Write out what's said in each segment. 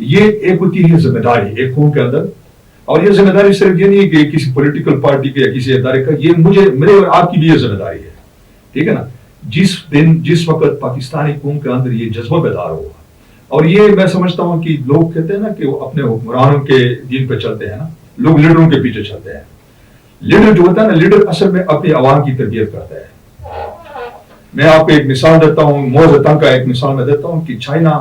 یہ ایک ہوتی ہے ذمہ ایک قوم کے اندر. اور یہ ذمہ داری صرف یہ نہیں کہ کسی پولیٹیکل پارٹی کے یا کسی ادارے کا, یہ میرے اور آپ کی بھی یہ ذمہ داری ہے. ٹھیک ہے نا. جس وقت پاکستانی قوم کے اندر یہ جذبہ بیدار ہوگا, اور یہ میں سمجھتا ہوں کہ لوگ کہتے ہیں نا کہ وہ اپنے حکمرانوں کے دین پہ چلتے ہیں نا, لوگ لیڈروں کے پیچھے چلتے ہیں. لیڈر جو ہوتا ہے نا, لیڈر اصل میں اپنی عوام کی تربیت کرتا ہے. میں آپ کو ایک مثال دیتا ہوں, مو زیتونگ کا ایک مثال میں دیتا ہوں کہ چائنا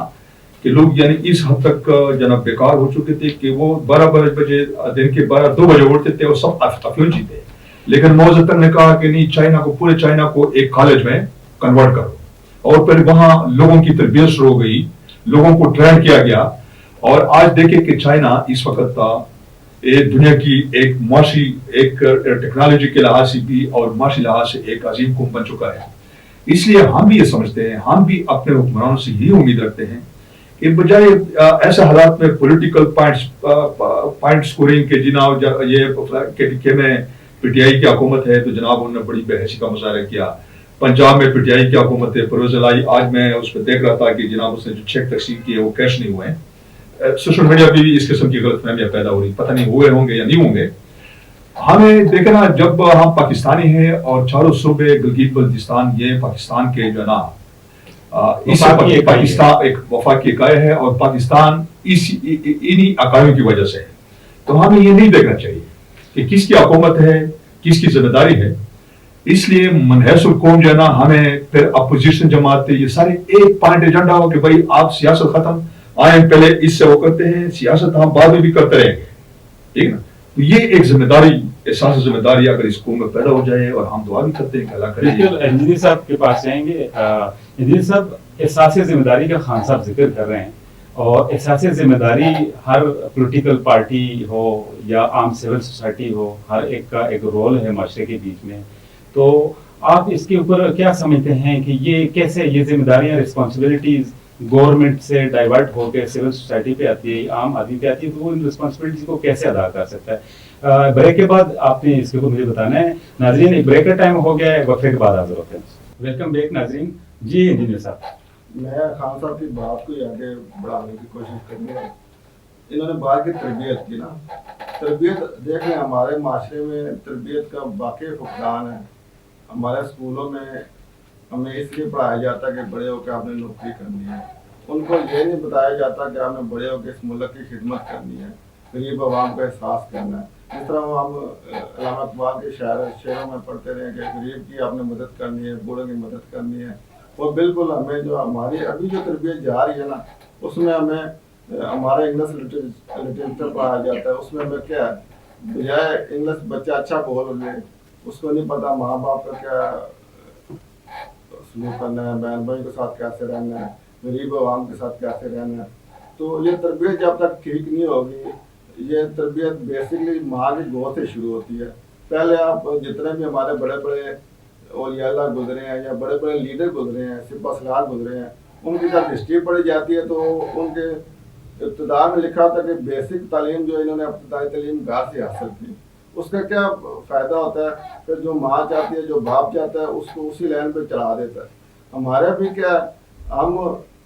کے لوگ یعنی اس حد تک جناب بیکار ہو چکے تھے کہ وہ 12 بجے دن کے 2 بجے اٹھتے تھے اور سب افیون جیتے. لیکن مو زیتونگ نے کہا کہ نہیں, چائنا کو, پورے چائنا کو ایک کالج میں کنورٹ کرو, اور پھر وہاں لوگوں کی تربیت شروع ہو گئی, لوگوں کو ٹرین کیا گیا. اور آج دیکھیں کہ چائنا اس وقت دنیا کی ایک معاشی, ایک ٹیکنالوجی کے لحاظ سے بھی اور معاشی لحاظ سے ایک عظیم قوم بن چکا ہے. اس لیے ہم بھی یہ سمجھتے ہیں, ہم بھی اپنے حکمرانوں سے یہی امید رکھتے ہیں کہ بجائے ایسے حالات میں پولیٹیکل پوائنٹ سکورنگ کے جناب یہ کہ میں پی ٹی آئی کی حکومت ہے تو جناب انہوں نے بڑی بے حیثیتی کا مظاہرہ کیا. پنجاب میں پی ٹی آئی کی حکومت ہے, پرویز الہی, آج میں اس پہ دیکھ رہا تھا کہ جناب اس نے جو چیک تقسیم کیے وہ کیش نہیں ہوئے ہیں. سوشل میڈیا پہ بھی اس قسم کی غلط فہمیاں پیدا ہو رہی, پتہ نہیں ہوئے ہوں گے یا نہیں ہوں گے. ہمیں دیکھنا, جب ہم پاکستانی ہیں اور چاروں صوبے گلگت بلتستان یہ پاکستان کے جو ہے نا پاکستان ایک وفاقی اکائی ہے, اور پاکستان انہی اکائیوں کی وجہ سے ہے. تو ہمیں یہ نہیں دیکھنا چاہیے کہ کس کی حکومت ہے, کس کی ذمہ داری ہے. اس لیے منحص القوم جو ہے نا, ہمیں پھر اپوزیشن جماعت یہ سارے ایک پوائنٹ ایجنڈا ہو کہ بھائی آپ سیاست ختم, آئیں پہلے اس سے وہ کرتے ہیں, سیاست ہم بعد میں بھی کرتے رہیں گے. ٹھیک ہے نا. تو یہ ایک ذمہ داری, احساس ذمہ داری اگر اس قوم میں پیدا ہو جائے, اور ہم دعا بھی کرتے ہیں کہ اللہ کرے. بالکل, انجینئر صاحب کے پاس جائیں گے. انجینئر صاحب, احساس ذمہ داری کا خان صاحب ذکر کر رہے ہیں, اور احساس ذمہ داری ہر پولیٹیکل پارٹی ہو یا عام سول سوسائٹی ہو, ہر ایک کا ایک رول ہے معاشرے کے بیچ میں. تو آپ اس کے اوپر کیا سمجھتے ہیں کہ یہ کیسے یہ ذمہ داریاں, رسپانسبلٹیز گورنمنٹ سے ڈائیورٹ ہو کے سول سوسائٹی پہ آتی ہے, عام آدمی پہ آتی ہے, تو وہ ان رسپانسبلٹیز کو کیسے ادا کر سکتا ہے؟ بریک کے بعد آپ نے اس کے اوپر مجھے بتانا ہے. ناظرین, ایک بریک کا ٹائم ہو گیا ہے, وقفے کے بعد حاضر ہوتے ہیں. ویلکم بیک ناظرین. جی انجینئر صاحب, میں خان صاحب کی بات کو آگے بڑھانے کی کوشش کرنی ہے. انہوں نے بات کی تربیت کی نا, تربیت دیکھ لیں ہمارے معاشرے میں تربیت کا واقعی فقدان ہے. ہمارے اسکولوں میں ہمیں اس لیے پڑھایا جاتا ہے کہ بڑے ہو کے آپ نے نوکری کرنی ہے. ان کو یہ نہیں بتایا جاتا کہ آپ نے بڑے ہو کے اس ملک کی خدمت کرنی ہے, غریب عوام کا احساس کرنا ہے. جس طرح ہم علامہ اقبال کے شعروں میں پڑھتے رہے کہ غریب کی آپ نے مدد کرنی ہے, بوڑھوں کی مدد کرنی ہے. وہ بالکل ہمیں جو ہماری ابھی جو تربیت جا رہی ہے نا, اس میں ہمیں ہمارا انگلش لٹریچر پڑھایا جاتا ہے. اس میں ہمیں کیا ہے, بجائے انگلش بچہ اچھا بول لے, اس کو نہیں پتا ماں باپ کا کیا سلوک کرنا ہے, بہن بھائی کے ساتھ کیسے رہنا ہے, غریب عوام کے ساتھ کیسے رہنا ہے. تو یہ تربیت جب تک ٹھیک نہیں ہوگی, یہ تربیت بیسکلی ماں کی گود سے شروع ہوتی ہے. پہلے آپ جتنے بھی ہمارے بڑے بڑے اولیاء اللہ گزرے ہیں یا بڑے بڑے لیڈر گزرے ہیں, سپاہ سالار گزرے ہیں, ان کی جب ہسٹری پڑھی جاتی ہے تو ان کے ابتدا میں لکھا تھا کہ بیسک تعلیم جو انہوں نے ابتدائی تعلیم گھر سے حاصل کی. اس کا کیا فائدہ ہوتا ہے, پھر جو ماں چاہتی ہے, جو باپ چاہتا ہے, اس کو اسی لائن پہ چلا دیتا ہے. ہمارے بھی کیا, ہم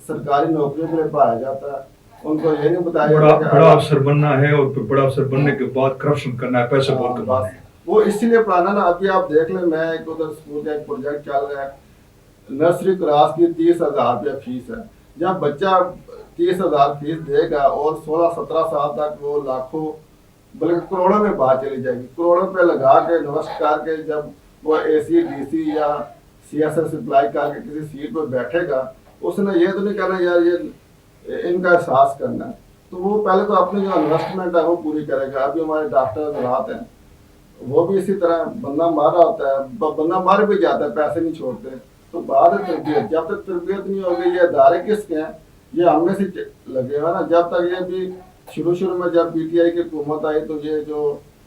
سرکاری نوکریوں کے لیے پڑھایا جاتا ہے, ان کو یہ نہیں بتایا بڑا افسر بننا ہے, اور پھر بڑا افسر بننے کے بعد کرپشن کرنا ہے, پیسے بہت کمانا ہے. وہ اسی لیے پڑھانا نا. ابھی آپ دیکھ لیں, میں ایک ادھر اسکول کا ایک پروجیکٹ چل رہا ہے, نرسری کلاس کی 30,000 روپیہ فیس ہے. جب بچہ 30,000 فیس دے گا اور 16-17 سال تک وہ لاکھوں بلکہ کروڑوں میں بات چلی جائے گی, کروڑوں پہ لگا کے انویسٹ کر کے جب وہ اے سی ڈی سی یا سی ایس ایس اپلائی کر کے کسی سیٹ پہ بیٹھے گا, اس نے یہ تو نہیں کہنا یار یہ ان کا احساس کرنا ہے. تو وہ پہلے تو اپنی جو انویسٹمنٹ ہے وہ پوری کرے گا. ابھی ہمارے ڈاکٹر حضرات ہیں, وہ بھی اسی طرح بندہ مارا ہوتا ہے, بندہ مار بھی جاتا ہے, پیسے نہیں چھوڑتے. تو بعد تربیت, جب تک تربیت نہیں ہوگی, یہ ادارے کس کے ہیں, یہ ہم میں سے لگے گا نا. جب تک یہ بھی شروع میں جب پی ٹی آئی کی حکومت آئی تو یہ جو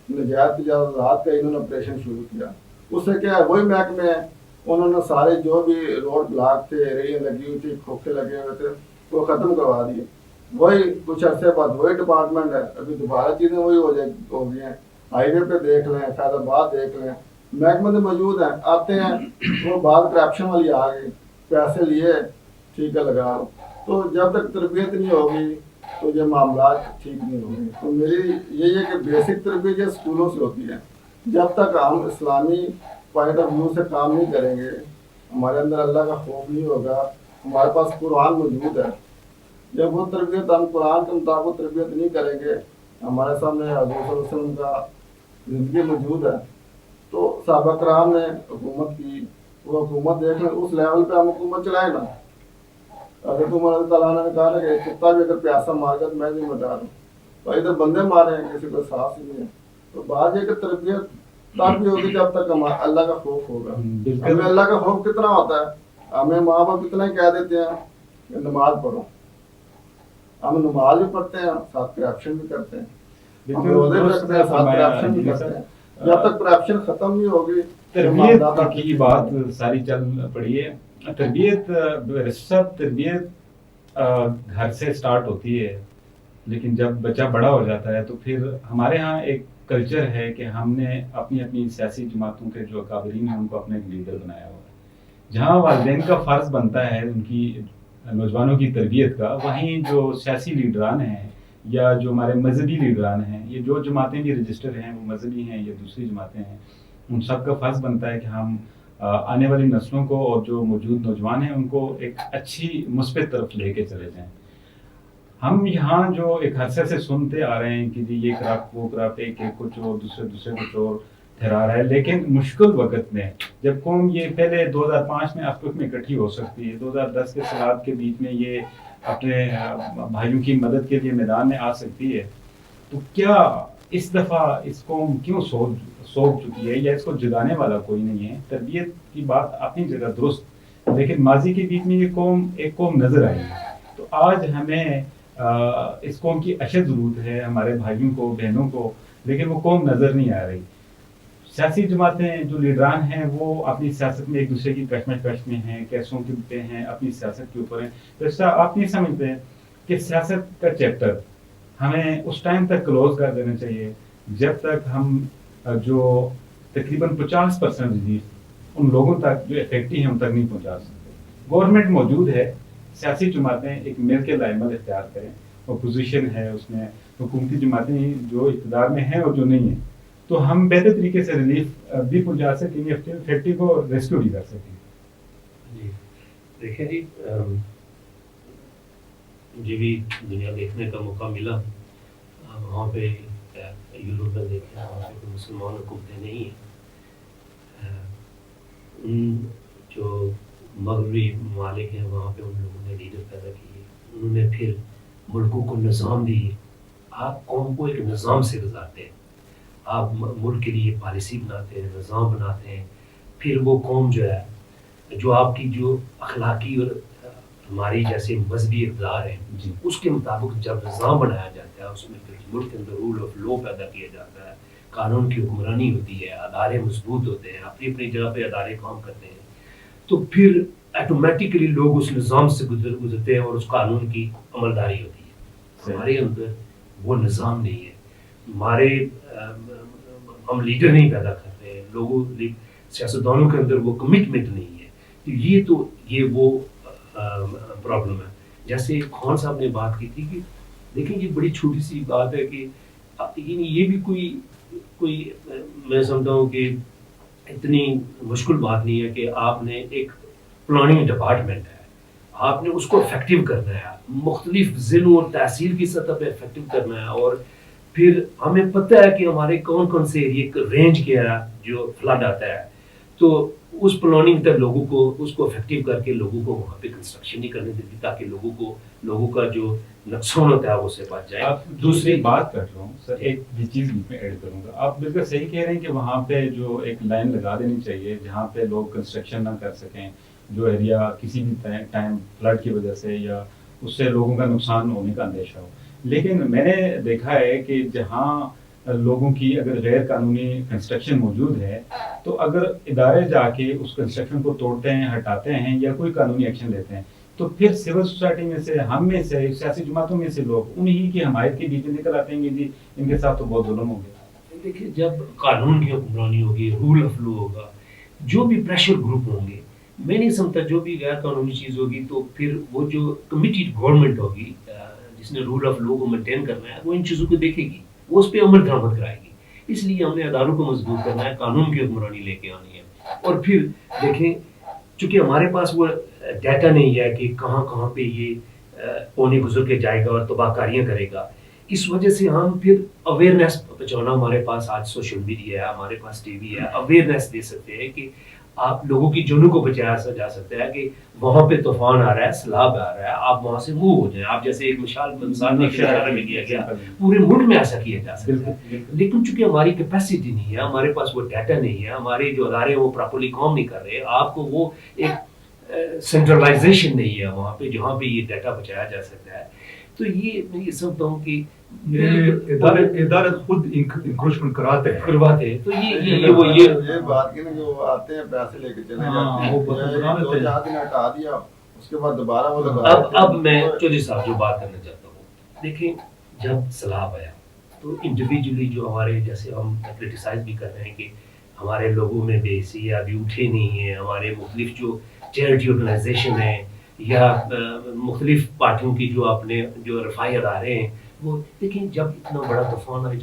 نجات تجارت کا انہوں نے آپریشن شروع کیا, اس سے کیا ہے, وہی محکمے ہیں, انہوں نے سارے جو بھی روڈ بلاک تھے, ریلیاں لگی ہوئی تھی, کھوکھے لگے ہوئے تھے, وہ ختم کروا دیے. وہی کچھ عرصے بعد وہی ڈپارٹمنٹ ہے, ابھی دوبارہ چیزیں وہی ہو گئی ہیں. ہائی وے پہ دیکھ لیں, فیض آباد دیکھ لیں, محکمے تو موجود ہیں, آتے ہیں, وہ بعد کرپشن والی آ گئی, پیسے لیے ٹھیک ہے لگا. تو جب تک تربیت نہیں ہوگی تو یہ معاملات ٹھیک نہیں ہوں گے. تو میری یہی ہے کہ بیسک تربیت یہ اسکولوں سے ہوتی ہے. جب تک ہم اسلامی پوائنٹ آف ویو سے کام نہیں کریں گے, ہمارے اندر اللہ کا خوف نہیں ہوگا, ہمارے پاس قرآن موجود ہے, جب وہ تربیت ہم قرآن کے مطابق تربیت نہیں کریں گے, ہمارے سامنے حضور صلی اللہ علیہ وسلم کا زندگی موجود ہے, تو صحابہ کرام نے حکومت کی, وہ حکومت دیکھ لیں اس لیول پہ ہم حکومت چلائیں نا. اگر عمر رضی اللہ عنہ نے کہا نا کہ کتا بھی اگر پیاسا مار گا تو میں نہیں مٹا دوں, بھائی ادھر بندے مارے ہیں, کسی کو احساس ہی نہیں ہے. تو بات یہ کہ تربیت تب بھی ہوگی جب تک اللہ کا خوف ہوگا. ہمیں اللہ کا خوف کتنا ہوتا ہے, ہمیں ماں باپ اتنا ہی کہہ دیتے ہیں کہ نماز پڑھو, ہم نماز بھی پڑھتے ہیں ساتھ کرپشن بھی کرتے ہیں, ہم روزے بھی رکھتے ہیں ساتھ کرپشن بھی کرتے ہیں. جب تک کرپشن ختم نہیں ہوگی, تربیت کی بات ساری چل پڑی ہے. تربیت گھر سے سٹارٹ ہوتی ہے, لیکن جب بچہ بڑا ہو جاتا ہے تو پھر ہمارے ہاں ایک کلچر ہے کہ ہم نے اپنی سیاسی جماعتوں کے جو اکابرین ہیں ان کو اپنے لیڈر بنایا ہوا ہے. جہاں والدین کا فرض بنتا ہے ان کی نوجوانوں کی تربیت کا, وہیں جو سیاسی لیڈران ہیں یا جو ہمارے مذہبی لیڈران ہیں, یہ جو جماعتیں بھی رجسٹر ہیں وہ مذہبی ہیں یا دوسری جماعتیں ہیں, ان سب کا فرض بنتا ہے کہ ہم آنے والی نسلوں کو اور جو موجود نوجوان ہیں ان کو ایک اچھی مثبت طرف لے کے چلے جائیں. ہم یہاں جو ایک عرصے سے سنتے آ رہے ہیں کہ جی یہ کرپٹ وہ کرپٹ, ایک کچھ اور دوسرے کچھ اور ٹھہرا رہا ہے, لیکن مشکل وقت میں جب قوم یہ پہلے 2005 میں افق میں اکٹھی ہو سکتی ہے, 2010 کے سالات کے بیچ میں یہ اپنے بھائیوں کی مدد کے لیے میدان میں آ سکتی ہے, تو کیا اس دفعہ اس قوم کیوں سوچ چکی ہے, یا اس کو جگانے والا کوئی نہیں ہے؟ تربیت کی بات اپنی جگہ درست, لیکن ماضی کے بیچ میں یہ ایک قوم نظر آئی ہے. تو آج ہمیں اس قوم کی اشد ضرورت ہے, ہمارے بھائیوں کو بہنوں کو, لیکن وہ قوم نظر نہیں آ رہی. سیاسی جماعتیں جو لیڈران ہیں وہ اپنی سیاست میں ایک دوسرے کی کشمکش میں ہیں, کیسوں کے پہ ہیں, اپنی سیاست کے اوپر ہیں. تو اس طرح آپ نہیں سمجھتے ہیں کہ سیاست کا چیپٹر ہمیں اس ٹائم تک کلوز کر دینا چاہیے جب تک ہم جو تقریباً 50% ریلیف ان لوگوں تک جو افیکٹو ہیں ان تک نہیں پہنچا سکتے. گورنمنٹ موجود ہے, سیاسی جماعتیں ایک مل کے لائمل اختیار کریں, اپوزیشن ہے, اس میں حکومتی جماعتیں جو اقتدار میں ہیں اور جو نہیں ہیں, تو ہم بہتر طریقے سے ریلیف بھی پہنچا سکیں گے, افیکٹو کو ریسکیو بھی کر سکیں گے. جی دیکھیں جی, مجھے بھی دنیا دیکھنے کا موقع ملا. وہاں پہ یورپ میں دیکھیں, وہاں پہ کوئی مسلمان حکومتیں نہیں ہیں. ان جو مغربی ممالک ہیں وہاں پہ ان لوگوں نے لیڈر پیدا کیے, انہوں نے پھر ملکوں کو نظام دیے. آپ قوم کو ایک نظام سے گزارتے ہیں, آپ ملک کے لیے پالیسی بناتے ہیں, نظام بناتے ہیں, پھر وہ قوم جو ہے جو آپ کی جو اخلاقی اور ہماری جیسے مذہبی اقدار ہیں اس کے مطابق جب نظام بنایا جاتا ہے, اس میں ملک کے اندر رول آف لا پیدا کیا جاتا ہے, قانون کی حکمرانی ہوتی ہے, ادارے مضبوط ہوتے ہیں, اپنی اپنی جگہ پہ ادارے کام کرتے ہیں, تو پھر آٹومیٹکلی لوگ اس نظام سے گزرتے ہیں اور اس قانون کی عملداری ہوتی ہے. ہمارے اندر وہ نظام نہیں ہے, ہمارے ہم لیڈر نہیں پیدا کرتے ہیں, لوگوں سیاستدانوں کے اندر وہ کمٹمنٹ نہیں ہے. تو یہ وہ پرابلم ہے. جیسے خان صاحب نے بات کی تھی کہ دیکھیں یہ بڑی چھوٹی سی بات ہے کہ یہ بھی کوئی میں سمجھتا ہوں کہ اتنی مشکل بات نہیں ہے کہ آپ نے ایک پلاننگ ڈپارٹمنٹ ہے, آپ نے اس کو افیکٹو کرنا ہے, مختلف ضلعوں اور تحصیل کی سطح پہ افیکٹو کرنا ہے, اور پھر ہمیں پتہ ہے کہ ہمارے کون کون سے ایریا رینج کیا ہے جو فلڈ آتا ہے, تو اس پلاننگ تک لوگوں کو اس کو افیکٹو کر کے لوگوں کو وہاں پہ کنسٹرکشن نہیں کرنے دیتی تاکہ لوگوں کا جو نقصان ہوتا ہے وہ سے بچ جائے. آپ دوسری بات کر رہا ہوں سر, ایک بھی چیز میں ایڈ کروں گا. آپ بالکل صحیح کہہ رہے ہیں کہ وہاں پہ جو ایک لائن لگا دینی چاہیے جہاں پہ لوگ کنسٹرکشن نہ کر سکیں, جو ایریا کسی بھی ٹائم فلڈ کی وجہ سے یا اس سے لوگوں کا نقصان ہونے کا اندیشہ ہو. لیکن میں نے دیکھا ہے کہ جہاں لوگوں کی اگر غیر قانونی کنسٹرکشن موجود ہے تو اگر ادارے جا کے اس کنسٹرکشن کو توڑتے ہیں, ہٹاتے ہیں یا کوئی قانونی ایکشن لیتے ہیں, تو پھر سول سوسائٹی میں سے, ہم میں سے, سیاسی جماعتوں میں سے لوگ انہی کی حمایت کے بیچ میں نکل آتے ہیں کہ جی ان کے ساتھ تو بہت ظلم ہو گیا. دیکھیے جب قانون کی حکمرانی ہوگی, رول آف لا ہوگا, جو بھی پریشر گروپ ہوں گے, میں نہیں سمجھتا جو بھی غیر قانونی چیز ہوگی تو پھر وہ جو کمیٹیڈ گورنمنٹ ہوگی جس نے رول آف لا کو مینٹین کرنا ہے وہ ان چیزوں کو دیکھے گی, وہ اس پہ عمل درآمد کرائے گی. اس لیے ہم نے اداروں کو مضبوط کرنا ہے, قانون کی حکمرانی لے کے آنی ہے. اور پھر دیکھیں چونکہ ہمارے پاس وہ ڈیٹا نہیں ہے کہ کہاں کہاں پہ یہ پونے گزر کے جائے گا اور تباہ کاریاں کرے گا, اس وجہ سے ہم پھر اویئرنیس پہنچانا, ہمارے پاس آج سوشل میڈیا ہے, ہمارے پاس ٹی وی ہے, اویئرنیس دے سکتے ہیں کہ آپ لوگوں کی جنوں کو بچایا جا سکتا ہے کہ وہاں پہ طوفان آ رہا ہے, سیلاب آ رہا ہے, آپ وہاں سے موو ہو جائیں. آپ جیسے ایک مثال میں دیا گیا, پورے ملک میں ایسا کیا جا سکتا ہے. لیکن چونکہ ہماری کیپیسٹی نہیں ہے, ہمارے پاس وہ ڈیٹا نہیں ہے, ہمارے جو ادارے ہیں وہ پراپرلی کام نہیں کر رہے, آپ کو وہ ایک سینٹرلائزیشن نہیں ہے وہاں پہ جہاں پہ یہ ڈیٹا بچایا جا سکتا ہے. تو یہ میں یہ سمجھتا ہوں کہ ادارے خود انکروچمنٹ کرواتے ہیں. تو یہ بات کی نا کہ وہ آتے ہیں پیسے لے کے چلے جاتے ہیں, 2-4 دن ہٹا دیا اس کے بعد دوبارہ وہ لگا. اب میں چودھری صاحب جو بات کرنا چاہتا ہوں, دیکھیں جب سیلاب آیا تو انڈیویجولی جو ہمارے جیسے ہم کرٹیسائز بھی کر رہے ہیں کہ ہمارے لوگوں میں بے حسی ہے, ابھی اٹھے نہیں ہیں, ہمارے مختلف جو چیریٹی آرگنائزیشن ہیں یا مختلف پارٹیوں کی جو اپنے جو رفائی ادارے ہیں, وہ دیکھیں جب اتنا بڑا طوفان آئے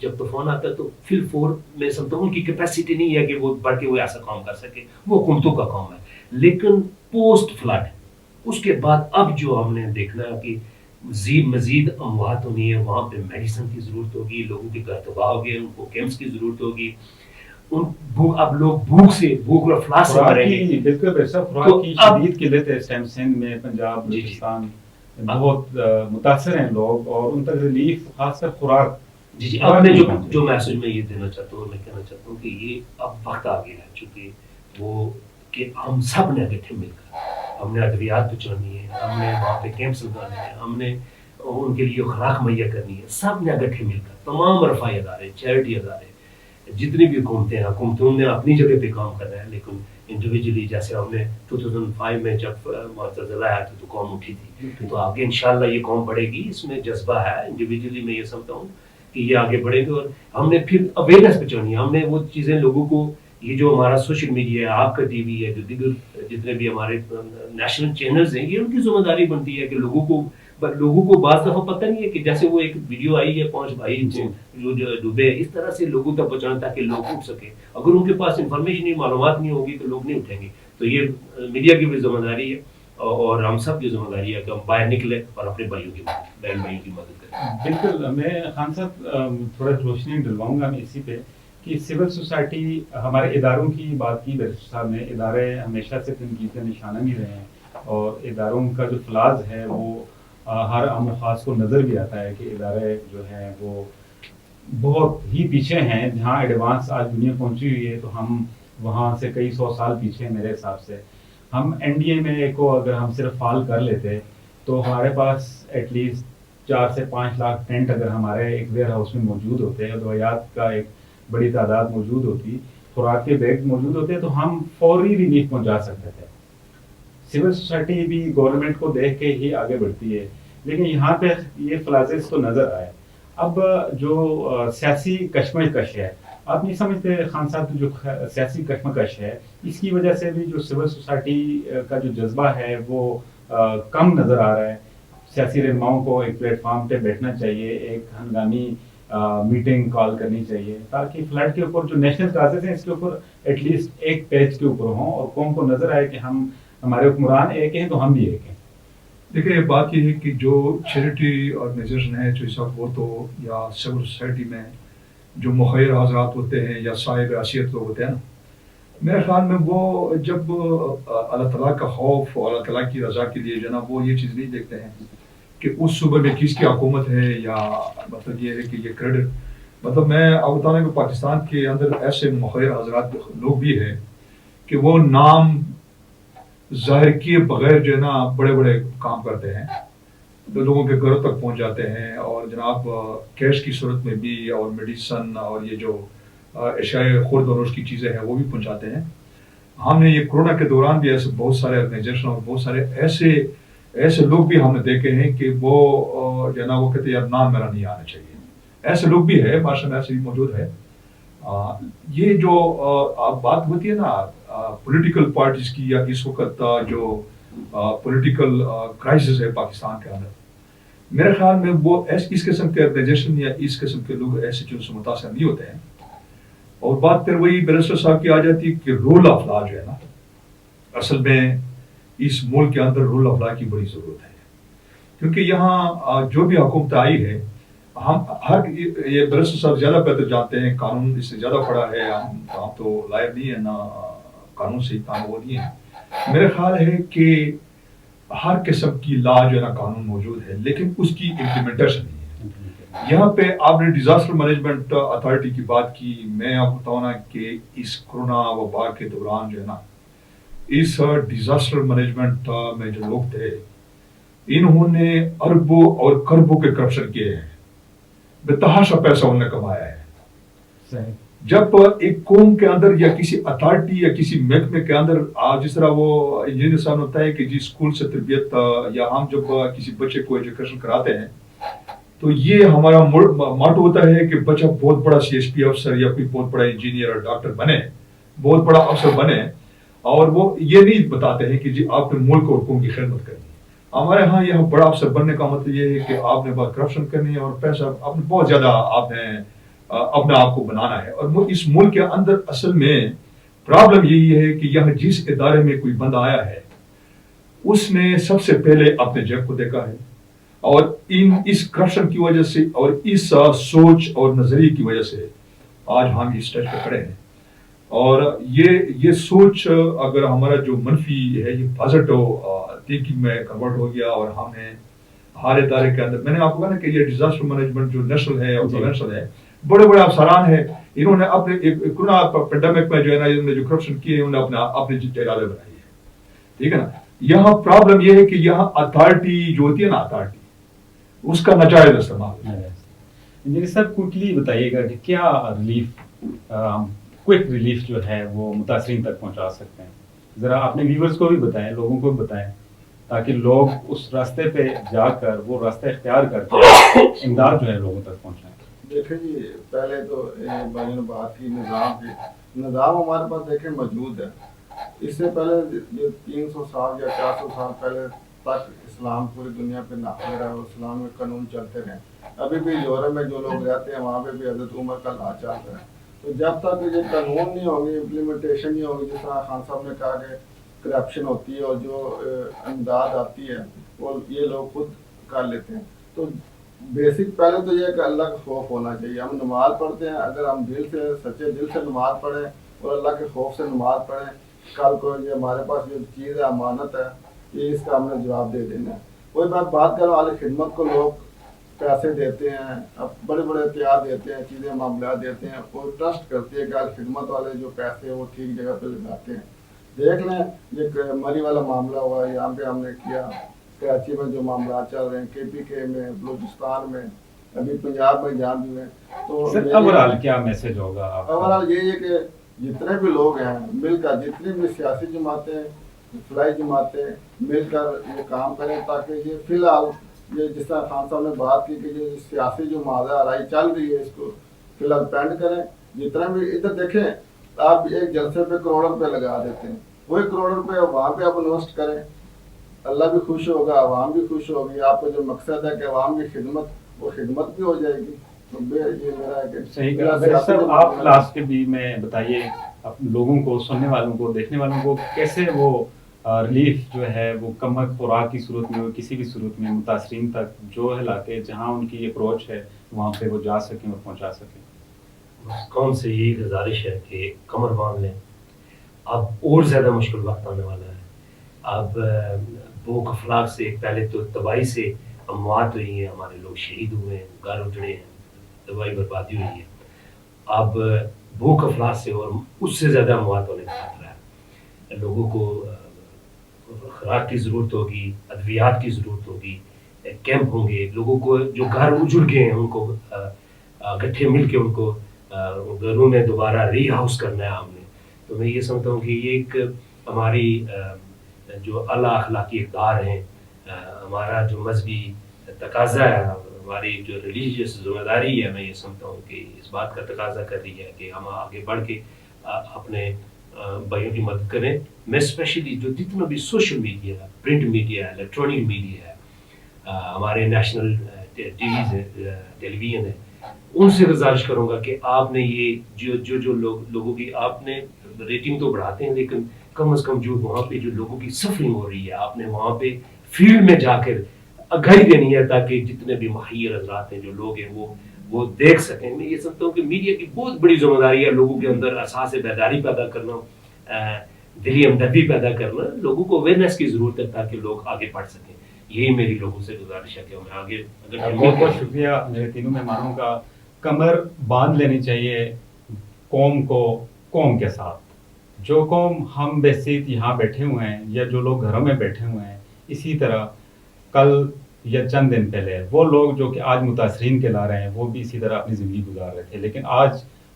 جب طوفان آتا ہے تو فل فور میں سمجھتا ہوں ان کی کیپیسٹی نہیں ہے کہ وہ بڑھ کے وہ ایسا کام کر سکے, وہ حکومتوں کا کام ہے. لیکن پوسٹ فلڈ اس کے بعد اب جو ہم نے دیکھنا ہے کہ مزید اموات ہونی ہے, وہاں پہ میڈیسن کی ضرورت ہوگی, لوگوں کے گھر تباہ ہو گئے, ان کو کیمپس کی ضرورت ہوگی, اب لوگ بھوک اور افلاس سے مریں گے. بالکل ویسا خوراک کی شدید قلت ہے اس ٹائم سندھ میں, پنجاب, بلوچستان بہت متاثر ہیں لوگ, اور ان تک ریلیف خاص کر خوراک. جی اب میں جو میسج میں یہ دینا چاہتا ہوں, میں کہنا چاہتا ہوں کہ یہ اب وقت آ گیا ہے چونکہ وہ کہ ہم سب نے اکٹھے مل کر ہم نے ادویات بچانی ہے, ہم نے وہاں پہ کیمپس لگانے ہیں, ہم نے ان کے لیے خوراک مہیا کرنی ہے. سب نے اکٹھے مل کر تمام رفائی ادارے, چیریٹی ادارے, جتنی بھی حکومتوں نے اپنی جگہ پہ کام کرنا ہے, لیکن انڈیویجولی جیسے ہم نے 2005 میں جب معتزلہ آیا تو قوم اٹھی تھی, تو آگے انشاءاللہ یہ قوم بڑھے گی. اس میں جذبہ ہے, انڈیویجولی میں یہ سمجھتا ہوں کہ یہ آگے بڑھے گا. اور ہم نے پھر اویئرنیس پہنچانی ہے, ہم نے وہ چیزیں لوگوں کو, یہ جو ہمارا سوشل میڈیا ہے, آپ کا ٹی وی ہے, جو دیگر جتنے بھی ہمارے نیشنل چینلز ہیں, یہ ان کی ذمہ داری بنتی ہے کہ لوگوں کو بعض دفعہ پتہ نہیں ہے کہ جیسے وہ ایک ویڈیو آئی ہے 5 بھائی جو ڈوبے, اس طرح سے لوگوں تک پہنچانا تاکہ لوگ اٹھ سکیں. اگر ان کے پاس انفارمیشن نہیں, معلومات نہیں ہوگی تو لوگ نہیں اٹھیں گے. تو یہ میڈیا کی بھی ذمہ داری ہے اور ہم سب کی ذمہ داری ہے کہ ہم باہر نکلیں اور اپنے بہن بھائیوں کی مدد کریں. بالکل, میں خان صاحب تھوڑا روشنی ڈلواؤں گا میں اسی پہ کہ سول سوسائٹی, ہمارے اداروں کی بات کی بیرسٹر صاحب نے, ادارے ہمیشہ سے تنقید کا نشانہ بھی رہے ہیں, اور اداروں کا جو فلاز ہے وہ ہر عام و خاص کو نظر بھی آتا ہے کہ ادارے جو ہیں وہ بہت ہی پیچھے ہیں. جہاں ایڈوانس آج دنیا پہنچی ہوئی ہے تو ہم وہاں سے کئی 100 سال پیچھے ہیں میرے حساب سے. ہم این ڈی اے میں کو اگر ہم صرف فال کر لیتے تو ہمارے پاس ایٹ لیسٹ 4 سے 5 لاکھ ٹینٹ اگر ہمارے ایک ویئر ہاؤس میں موجود ہوتے, ادویات کا ایک بڑی تعداد موجود ہوتی, خوراک کے بیگ موجود ہوتے, تو ہم فوری ریلیف پہنچا سکتے تھے. سول سوسائٹی بھی گورنمنٹ کو دیکھ کے ہی آگے بڑھتی ہے, لیکن یہاں پہ یہ فلازز تو نظر آئے. اب جو سیاسی کشمکش ہے, آپ نہیں سمجھتے خان صاحب جو سیاسی کشمکش ہے, اس کی وجہ سے بھی جو سول سوسائٹی کا جو جذبہ ہے وہ کم نظر آ رہا ہے. سیاسی رہنماؤں کو ایک پلیٹ فارم پہ بیٹھنا چاہیے, ایک ہنگامی میٹنگ کال کرنی چاہیے, تاکہ فلڈ کے اوپر جو نیشنل کازز ہیں اس کے اوپر ایٹ لیسٹ ایک پیج کے اوپر ہوں اور قوم کو نظر آئے کہ ہمارے حکمران ایک ہیں تو ہم بھی ایک ہیں. دیکھیں, بات یہ ہے کہ جو چیریٹی آرگنائزیشن ہے, جو اس وقت وہ تو یا سول سوسائٹی میں جو مخیر حضرات ہوتے ہیں یا صاحب حیثیت لوگ ہوتے ہیں نا, میرے خیال میں وہ جب اللہ تعالیٰ کا خوف اور اللہ تعالیٰ کی رضا کے لیے جو نا وہ یہ چیز نہیں دیکھتے ہیں کہ اس صوبے میں کس کی حکومت ہے, یا مطلب یہ ہے کہ یہ کریڈٹ, مطلب میں آپ بتانا کہ پاکستان کے اندر ایسے مخیر حضرات لوگ بھی ہیں کہ وہ نام ظاہر کیے بغیر جو ہے نا بڑے بڑے کام کرتے ہیں, لوگوں کے گھروں تک پہنچ جاتے ہیں, اور جناب کیش کی صورت میں بھی, اور میڈیسن اور یہ جو اشیاء خورد و نوش کی چیزیں ہیں وہ بھی پہنچاتے ہیں. ہم نے یہ کورونا کے دوران بھی ایسے بہت سارے آرگنائزیشن اور بہت سارے ایسے لوگ بھی ہم نے دیکھے ہیں کہ وہ جو ہے نا وہ کہتے ہیں یار نام میرا نہیں آنا چاہیے. ایسے لوگ بھی ہے, ماشاء اللہ ایسے بھی موجود ہے. یہ جو آپ بات ہوتی ہے نا پولیٹیکل پارٹیز کی, یا اس وقت جو پولیٹیکل کرائسس ہے پاکستان کے اندر, میرے خیال میں وہ اس قسم کے آرگنائزیشن یا اس قسم کے لوگ ایسے چیزوں سے متاثر نہیں ہوتے ہیں. اور بات پھر وہی بیرسٹر صاحب کی آ جاتی کہ رول آف لا جو ہے نا، اصل میں اس ملک کے اندر رول آف لا کی بڑی ضرورت ہے. کیونکہ یہاں جو بھی حکومت آئی ہے، ہم یہ بیرسٹر صاحب زیادہ بہتر جانتے ہیں، قانون اس سے زیادہ پڑھا ہے، ہم تو لائر نہیں ہے، نہ قانون سے کام وہ نہیں ہے. میرا خیال ہے کہ ہر قسم کی لا جو ہے نا قانون موجود ہے، لیکن اس کی امپلیمنٹیشن نہیں ہے. یہاں پہ آپ نے ڈیزاسٹر مینجمنٹ اتھارٹی کی بات کی. میں آپ کو بتاؤں نا کہ اس کورونا وبا کے دوران جو ہے نا، اس ڈیزاسٹر مینجمنٹ میں جو لوگ تھے، انہوں نے اربوں اور کربوں کے کرپشن کیے ہیں، بتحاشا پیسہ انہوں نے کمایا ہے. جب ایک قوم کے اندر یا کسی اتھارٹی یا کسی محکمے کے اندر جس طرح وہ انجینئر صاحب ہوتا ہے کہ جی اسکول سے تربیت، یا ہم جب کسی بچے کو ایجوکیشن کراتے ہیں تو یہ ہمارا ماٹو ہوتا ہے کہ بچہ بہت بڑا سی ایس پی افسر یا کوئی بہت بڑا انجینئر اور ڈاکٹر بنے، بہت بڑا افسر بنے. اور وہ یہ نہیں بتاتے ہیں کہ جی آپ نے ملک اور قوم کی خدمت کرنی ہے. ہمارے ہاں یہاں بڑا افسر بننے کا مطلب یہ ہے کہ آپ نے بہت کرپشن کرنی ہے اور پیسہ آپ نے بہت زیادہ آپ نے اپنے آپ کو بنانا ہے. اور اس ملک کے اندر اصل میں پرابلم یہی ہے کہ یہاں جس ادارے میں کوئی بندہ آیا ہے، اس نے سب سے پہلے اپنے جیب کو دیکھا ہے، اور اس کرپشن کی وجہ سے اور اس سوچ اور نظریے کی وجہ سے آج ہم اس اسٹیج پہ کھڑے ہیں. اور یہ سوچ اگر ہمارا جو منفی ہے یہ پازیٹو تھنکنگ میں کنورٹ ہو گیا، اور ہم نے ہر ادارے کے اندر، میں نے آپ کو کہا نا کہ یہ ڈیزاسٹر مینجمنٹ جو نیشنل ہے اور پروونشل ہے، بڑے بڑے افسران ہیں، انہوں نے اپنے کورونا پینڈیمک میں جو ہے نا انہوں نے جو کرپشن کیے انہوں نے اپنے جگہ بنائی ہے. ٹھیک ہے نا. یہاں پرابلم یہ ہے کہ یہاں اتھارٹی جو ہوتی ہے نا، اتھارٹی اس کا ناجائز استعمال. انجینئر صاحب کوئکلی بتائیے گا کہ کیا کوئک ریلیف جو ہے وہ متاثرین تک پہنچا سکتے ہیں؟ ذرا اپنے ویورز کو بھی بتائیں، لوگوں کو بھی بتائیں، تاکہ لوگ اس راستے پہ جا کر وہ راستہ اختیار کر کے امداد جو ہے لوگوں تک پہنچائیں. دیکھیں جی، پہلے تو بھائی نے بات کی نظام کی. نظام ہمارے پاس دیکھیں موجود ہے. اس سے پہلے جو 300 سال یا 400 سال پہلے تک اسلام پوری دنیا پہ نافذ رہا اور اسلام میں قانون چلتے رہے. ابھی بھی یورپ میں جو لوگ رہتے ہیں وہاں پہ بھی حضرت عمر کا لا چل رہا ہے. تو جب تک یہ قانون نہیں ہوگی، امپلیمنٹیشن نہیں ہوگی، جس طرح خان صاحب نے کہا کہ کرپشن ہوتی ہے اور جو امداد آتی ہے وہ یہ لوگ خود کر لیتے ہیں. تو بیسک پہلے تو یہ کہ اللہ کا خوف ہونا چاہیے. ہم نماز پڑھتے ہیں، اگر ہم دل سے سچے دل سے نماز پڑھیں اور اللہ کے خوف سے نماز پڑھیں، کل کو یہ ہمارے پاس جو چیز ہے امانت ہے، یہ اس کا ہم نے جواب دے دینا ہے. وہی بات کرنے والے خدمت کو لوگ پیسے دیتے ہیں، اب بڑے بڑے اختیار دیتے ہیں، چیزیں معاملات دیتے ہیں، وہ ٹرسٹ کرتے ہیں کہ خدمت والے جو پیسے وہ ٹھیک جگہ پہ لگاتے ہیں. دیکھ لیں یہ مری والا معاملہ ہوا، یہاں پہ ہم نے کیا. کراچی میں جو معاملات چل رہے ہیں، کے پی کے میں، بلوچستان میں، ابھی پنجاب میں جان بھی ہیں. تو اوورال کیا میسج ہوگا؟ اوورال یہی ہے کہ جتنے بھی لوگ ہیں مل کر، جتنی بھی سیاسی جماعتیں، فلاحی جماعتیں مل کر یہ کام کریں، تاکہ یہ فی الحال یہ جس طرح خان صاحب نے بات کی کہ یہ سیاسی جو ماضا آرائی چل رہی ہے اس کو فی الحال پینڈ کریں. جتنا بھی ادھر دیکھیں، آپ ایک جلسے پہ کروڑوں روپے لگا دیتے ہیں، وہی کروڑ روپے وہاں پہ آپ انویسٹ کریں، اللہ بھی خوش ہوگا، عوام بھی خوش ہوگی. آپ کا جو مقصد ہے کہ عوام کی خدمت، وہ خدمت بھی ہو جائے گی. یہ میرا ہے کہ صحیح کہا. آپ لاسٹ کے بھی میں بتائیے لوگوں کو، سننے والوں کو، دیکھنے والوں کو، کیسے وہ ریلیف جو ہے وہ کم خوراک کی صورت میں، کسی بھی صورت میں متاثرین تک جو علاقے جہاں ان کی اپروچ ہے وہاں پہ وہ جا سکیں اور پہنچا سکیں؟ کون سے یہ گزارش ہے کہ کمر باندھ لیں. اب اور زیادہ مشکل وقت آنے والا ہے. اب بھوک افلاک سے پہلے تو تباہی سے اموات ہوئی ہیں، ہمارے لوگ شہید ہوئے ہیں، گھر اجڑے ہیں، تباہی بربادی ہوئی ہے. اب بھوک افلاک سے اور اس سے زیادہ اموات ہونے کا خطرہ ہے. لوگوں کو خوراک کی ضرورت ہوگی، ادویات کی ضرورت ہوگی، کیمپ ہوں گے. لوگوں کو جو گھر اجڑ گئے ہیں ان کو اکٹھے مل کے ان کو گھروں میں دوبارہ ری ہاؤس کرنا ہے ہم نے. تو میں یہ سمجھتا ہوں کہ یہ ایک ہماری جو اعلیٰ اخلاقی اقدار ہیں، ہمارا جو مذہبی تقاضا ہے، ہماری جو ریلیجیس ذمہ داری ہے، میں یہ سمجھتا ہوں کہ اس بات کا تقاضا کر رہی ہے کہ ہم آگے بڑھ کے اپنے بھائیوں کی مدد کریں. میں اسپیشلی جو جتنا بھی social media, print media, electronic media ہے، ہمارے نیشنل ٹی ویز ہے، ٹیلی ویژن ہے، ان سے گزارش کروں گا کہ آپ نے یہ جو لوگوں کی آپ نے ریٹنگ تو بڑھاتے ہیں، لیکن کم از کم جو وہاں پہ جو لوگوں کی سفرنگ ہو رہی ہے آپ نے وہاں پہ فیلڈ میں جا کر آگاہی دینی ہے، تاکہ جتنے بھی مخیر حضرات ہیں جو لوگ ہیں وہ دیکھ سکیں. میں یہ سمجھتا ہوں کہ میڈیا کی بہت بڑی ذمہ داری ہے لوگوں کے اندر احساس بیداری پیدا کرنا، دلی ہمدردی پیدا کرنا، لوگوں کو اویئرنیس کی ضرورت ہے تاکہ لوگ آگے بڑھ سکیں. یہی میری لوگوں سے گزارش ہے کہ میں آگے بہت بہت شکریہ میرے تینوں مہمانوں کا. کمر باندھ لینی چاہیے قوم کو قوم کے ساتھ. جو قوم ہم بحثیت یہاں بیٹھے ہوئے ہیں یا جو لوگ گھروں میں بیٹھے ہوئے ہیں، اسی طرح کل یا چند دن پہلے وہ لوگ جو کہ آج متاثرین کے لا رہے ہیں وہ بھی اسی طرح اپنی زندگی گزار رہے تھے. لیکن آج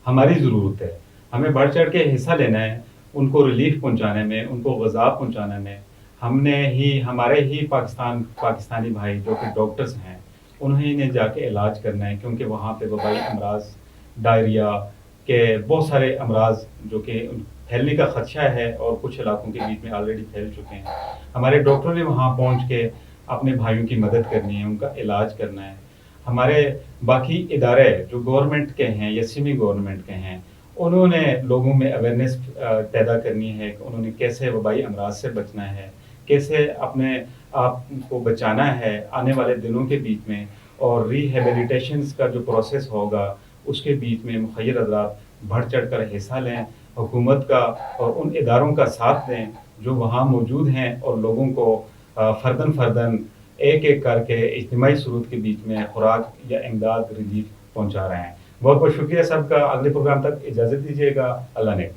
ہماری ضرورت ہے، ہمیں بڑھ چڑھ کے حصہ لینا ہے ان کو ریلیف پہنچانے میں، ان کو غذا پہنچانے میں. ہمارے ہی پاکستانی بھائی جو کہ ڈاکٹرز ہیں انہیں نے جا کے علاج کرنا ہے، کیونکہ وہاں پہ وبائی امراض، ڈائریا کے بہت سارے امراض جو کہ پھیلنے کا خدشہ ہے اور کچھ علاقوں کے بیچ میں آلریڈی پھیل چکے ہیں. ہمارے ڈاکٹروں نے وہاں پہنچ کے اپنے بھائیوں کی مدد کرنی ہے، ان کا علاج کرنا ہے. ہمارے باقی ادارے جو گورنمنٹ کے ہیں یا سیمی گورنمنٹ کے ہیں انہوں نے لوگوں میں اویئرنیس پیدا کرنی ہے کہ انہوں نے کیسے وبائی امراض سے بچنا ہے، کیسے اپنے آپ کو بچانا ہے آنے والے دنوں کے بیچ میں. اور ریہیبلیٹیشنز کا جو پروسیس ہوگا اس کے بیچ میں مخیر حضرات بڑھ چڑھ کر حصہ لیں، حکومت کا اور ان اداروں کا ساتھ دیں جو وہاں موجود ہیں اور لوگوں کو فرداً ایک ایک کر کے اجتماعی صورت کے بیچ میں خوراک یا امداد ریلیف پہنچا رہے ہیں. بہت بہت شکریہ سب کا. اگلے پروگرام تک اجازت دیجیے گا. اللہ نے